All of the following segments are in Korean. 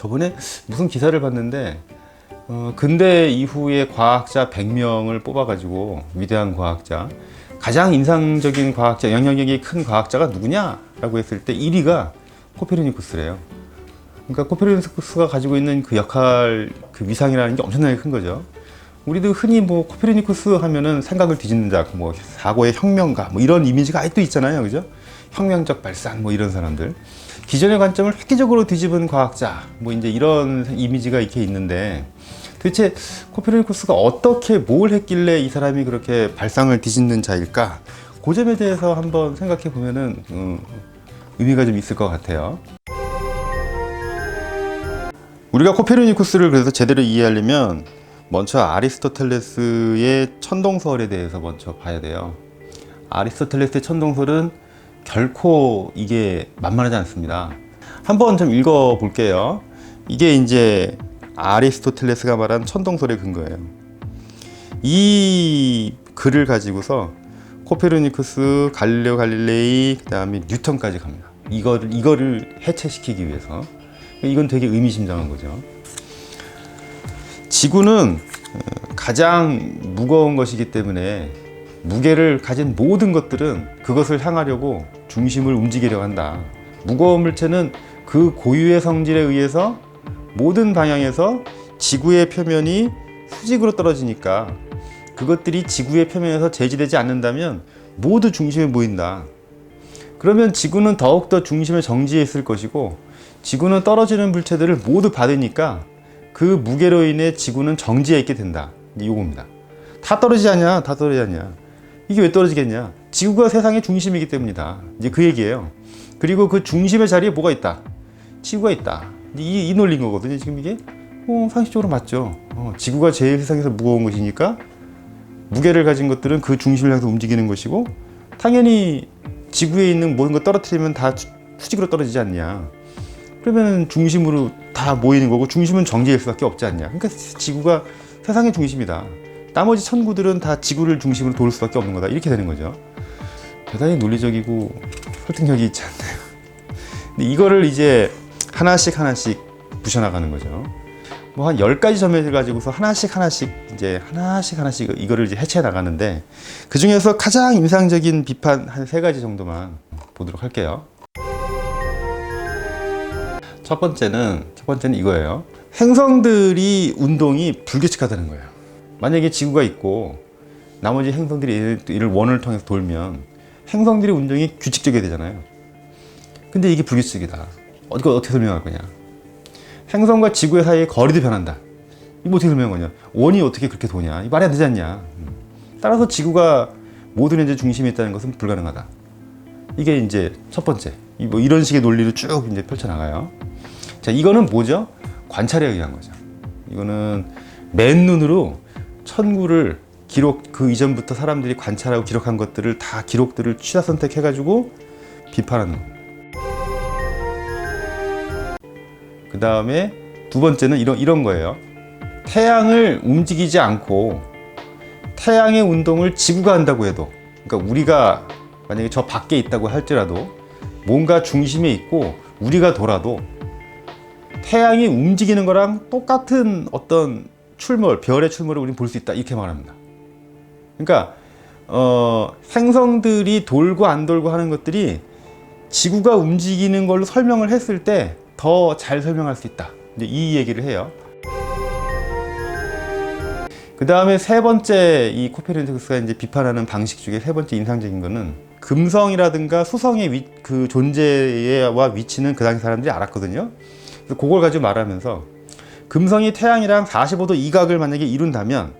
저번에 무슨 기사를 봤는데 근대 이후의 과학자 100명을 뽑아가지고 위대한 과학자, 가장 인상적인 과학자, 영향력이 큰 과학자가 누구냐라고 했을 때 1위가 코페르니쿠스래요. 그러니까 코페르니쿠스가 가지고 있는 그 역할, 그 위상이라는 게 엄청나게 큰 거죠. 우리도 흔히 뭐 코페르니쿠스 하면은 생각을 뒤집는 자, 뭐 사고의 혁명가, 뭐 이런 이미지가 아직도 있잖아요, 그죠? 혁명적 발상, 뭐 이런 사람들. 기존의 관점을 획기적으로 뒤집은 과학자, 뭐 이제 이런 이미지가 이렇게 있는데, 도대체 코페르니쿠스가 어떻게 뭘 했길래 이 사람이 그렇게 발상을 뒤집는 자일까? 그 점에 대해서 한번 생각해 보면은 의미가 좀 있을 것 같아요. 우리가 코페르니쿠스를 그래서 제대로 이해하려면 먼저 아리스토텔레스의 천동설에 대해서 먼저 봐야 돼요. 아리스토텔레스의 천동설은 결코 이게 만만하지 않습니다. 한번 좀 읽어 볼게요. 이게 이제 아리스토텔레스가 말한 천동설의 근거예요. 이 글을 가지고서 코페르니쿠스, 갈릴레오 갈릴레이, 그다음에 뉴턴까지 갑니다. 이거를 해체시키기 위해서. 이건 되게 의미심장한 거죠. 지구는 가장 무거운 것이기 때문에 무게를 가진 모든 것들은 그것을 향하려고 중심을 움직이려고 한다. 무거운 물체는 그 고유의 성질에 의해서 모든 방향에서 지구의 표면이 수직으로 떨어지니까 그것들이 지구의 표면에서 제지되지 않는다면 모두 중심에 모인다. 그러면 지구는 더욱더 중심의 정지에 있을 것이고 지구는 떨어지는 물체들을 모두 받으니까 그 무게로 인해 지구는 정지해 있게 된다. 이겁니다. 다 떨어지지 않냐? 다 떨어지지 않냐? 이게 왜 떨어지겠냐? 지구가 세상의 중심이기 때문이다. 이제 그 얘기예요. 그리고 그 중심의 자리에 뭐가 있다? 지구가 있다. 이 논리인 거거든요. 지금 이게 상식적으로 맞죠. 지구가 제일 세상에서 무거운 것이니까 무게를 가진 것들은 그 중심을 향해서 움직이는 것이고 당연히 지구에 있는 모든 거 떨어뜨리면 다 수직으로 떨어지지 않냐. 그러면 중심으로 다 모이는 거고 중심은 정지일 수밖에 없지 않냐. 그러니까 지구가 세상의 중심이다. 나머지 천구들은 다 지구를 중심으로 돌 수밖에 없는 거다. 이렇게 되는 거죠. 대단히 논리적이고 설득력이 있지 않나요? 근데 이거를 이제 하나씩 부셔나가는 거죠. 뭐 한 10가지 점을 가지고서 하나씩 이거를 이제 해체해 나가는데 그 중에서 가장 인상적인 비판 한 3가지 정도만 보도록 할게요. 첫 번째는 이거예요. 행성들이 운동이 불규칙하다는 거예요. 만약에 지구가 있고 나머지 행성들이 이를 원을 통해서 돌면 행성들의 운동이 규칙적이어야 되잖아요. 근데 이게 불규칙이다. 어떻게 설명할 거냐? 행성과 지구의 사이의 거리도 변한다. 이거 어떻게 설명할 거냐? 원이 어떻게 그렇게 도냐? 이 말이 안 되지 않냐? 따라서 지구가 모든 현재 중심에 있다는 것은 불가능하다. 이게 이제 첫 번째. 뭐 이런 식의 논리를 쭉 이제 펼쳐나가요. 자, 이거는 뭐죠? 관찰에 의한 거죠. 이거는 맨눈으로 천구를 그 이전부터 사람들이 관찰하고 기록한 것들을 다 기록들을 취사 선택해가지고 비판하는 겁니다. 그 다음에 두 번째는 이런 거예요. 태양을 움직이지 않고 태양의 운동을 지구가 한다고 해도, 그러니까 우리가 만약에 저 밖에 있다고 할지라도 뭔가 중심에 있고 우리가 돌아도 태양이 움직이는 거랑 똑같은 어떤 별의 출몰을 우리는 볼 수 있다. 이렇게 말합니다. 그러니까 행성들이 돌고 안 돌고 하는 것들이 지구가 움직이는 걸로 설명을 했을 때 더 잘 설명할 수 있다. 이제 이 얘기를 해요. 그 다음에 세 번째 이 코페르니쿠스가 이제 비판하는 방식 중에 세 번째 인상적인 거는 금성이라든가 수성의 그 존재와 위치는 그 당시 사람들이 알았거든요. 그래서 그걸 가지고 말하면서 금성이 태양이랑 45도 이각을 만약에 이룬다면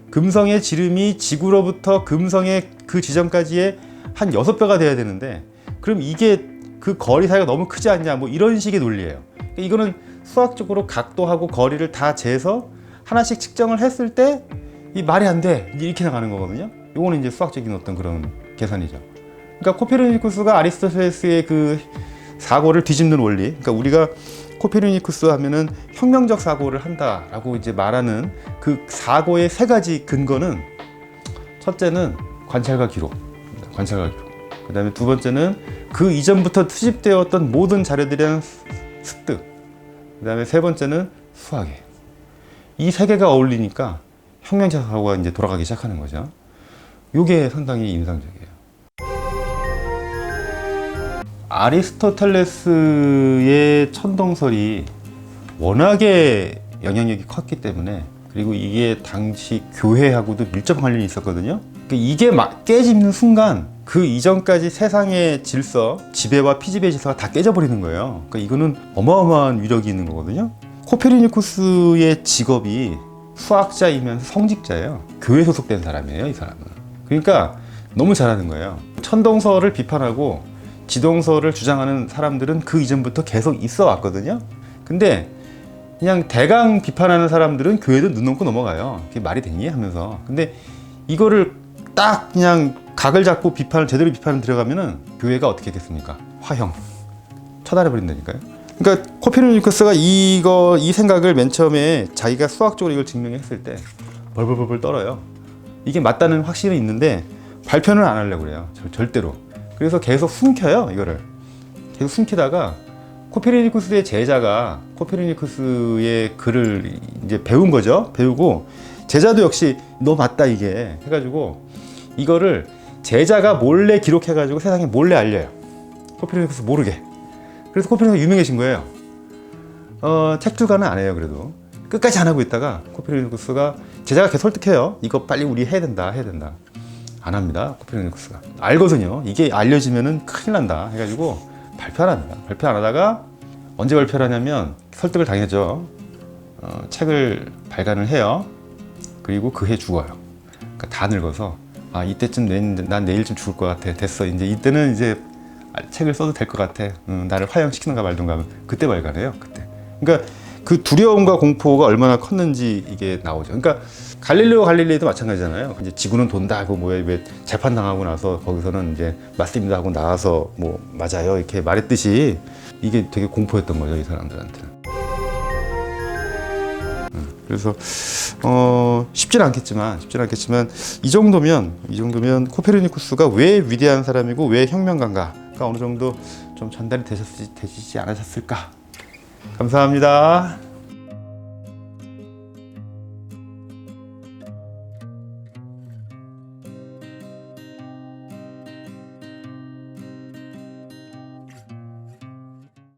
금성의 지름이 지구로부터 금성의 그 지점까지의 한 6배가 돼야 되는데 그럼 이게 그 거리 사이가 너무 크지 않냐, 뭐 이런 식의 논리예요. 이거는 수학적으로 각도하고 거리를 다 재서 하나씩 측정을 했을 때 이 말이 안 돼, 이렇게 나가는 거거든요. 이거는 이제 수학적인 어떤 그런 계산이죠. 그러니까 코페르니쿠스가 아리스토텔레스의 그 사고를 뒤집는 원리, 그러니까 우리가 코페르니쿠스 하면은 혁명적 사고를 한다라고 이제 말하는 그 사고의 3가지 근거는, 첫째는 관찰과 기록. 그 다음에 두 번째는 그 이전부터 수집되었던 모든 자료들에 대한 습득. 그 다음에 세 번째는 수학이에요. 이 세 개가 어울리니까 혁명적 사고가 이제 돌아가기 시작하는 거죠. 이게 상당히 인상적이에요. 아리스토텔레스의 천동설이 워낙에 영향력이 컸기 때문에, 그리고 이게 당시 교회하고도 밀접한 관련이 있었거든요. 그러니까 이게 막 깨지는 순간 그 이전까지 세상의 질서, 지배와 피지배의 질서가 다 깨져버리는 거예요. 그러니까 이거는 어마어마한 위력이 있는 거거든요. 코페르니쿠스의 직업이 수학자이면서 성직자예요. 교회 소속된 사람이에요, 이 사람은. 그러니까 너무 잘하는 거예요. 천동설을 비판하고 지동설을 주장하는 사람들은 그 이전부터 계속 있어 왔거든요. 근데 그냥 대강 비판하는 사람들은 교회도 눈 넘고 넘어가요. 그게 말이 되니 하면서. 근데 이거를 딱 그냥 각을 잡고 제대로 비판을 들어가면은 교회가 어떻게 했겠습니까? 화형. 처단해 버린다니까요. 그러니까 코페르니쿠스가 이 생각을 맨 처음에 자기가 수학적으로 이걸 증명했을 때 벌벌벌 떨어요. 이게 맞다는 확신은 있는데 발표는 안 하려고 그래요. 절대로. 그래서 계속 숨겨요, 이거를. 계속 숨기다가 코페르니쿠스의 제자가 코페르니쿠스의 글을 이제 배운 거죠. 배우고 제자도 역시 너 맞다 이게 해가지고 이거를 제자가 몰래 기록해가지고 세상에 몰래 알려요. 코페르니쿠스 모르게. 그래서 코페르니쿠스가 유명해진 거예요. 책주가는 안 해요. 그래도 끝까지 안 하고 있다가 코페르니쿠스가 제자가 계속 설득해요. 이거 빨리 우리 해야 된다. 안 합니다. 코페르니쿠스가 알거든요. 이게 알려지면은 큰일 난다 해가지고 발표 안 합니다. 발표 안 하다가 언제 발표를 하냐면 설득을 당했죠. 책을 발간을 해요. 그리고 그 해 죽어요. 그러니까 다 늙어서 이때쯤 난 내일쯤 죽을 것 같아. 됐어. 이제 이때는 이제 책을 써도 될 것 같아. 나를 화형시키는가 말든가 하면 그때 발간해요. 그때. 그러니까 그 두려움과 공포가 얼마나 컸는지 이게 나오죠. 그러니까 갈릴레이도 마찬가지잖아요. 이제 지구는 돈다 하고 왜 재판 당하고 나서 거기서는 이제 맞습니다 하고 나와서 뭐 맞아요 이렇게 말했듯이 이게 되게 공포였던 거죠, 이 사람들한테는. 그래서 쉽지는 않겠지만 이 정도면 코페르니쿠스가 왜 위대한 사람이고 왜 혁명가인가가 어느 정도 좀 전달이 되시지 않으셨을까. 감사합니다.